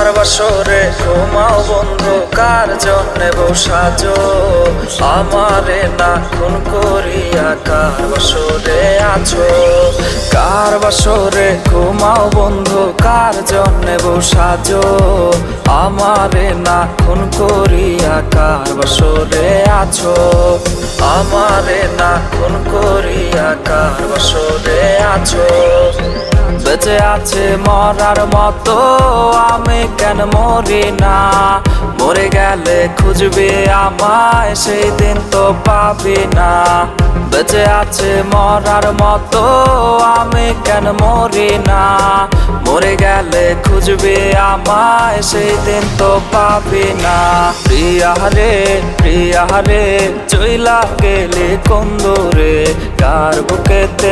কার বাসরে ঘুমাও বন্ধু, কার জন্যে বসাজো আমারে না খুন করিয়া, কার বাসরে আছো। কার বাসরে ঘুমাও বন্ধু, কার জন্যে বসাজো আমারে না খুন করিয়া, কার বাসরে আছো আমারে না খুন করিয়া, কার বাসরে আছো। বেঁচে আছে মরার মতো আমি কেন মরি না, মরে গেলে খুঁজবে আমায় সেই দিন তো পাবি না। বেঁচে আছে মরার মতো আমি কেন মরি না, মরে গেলে খুঁজবে আমায় সেই দিন তো পাবি না। প্রিয়া রে চইলা গেলে কোন দূরে, কার বুকেতে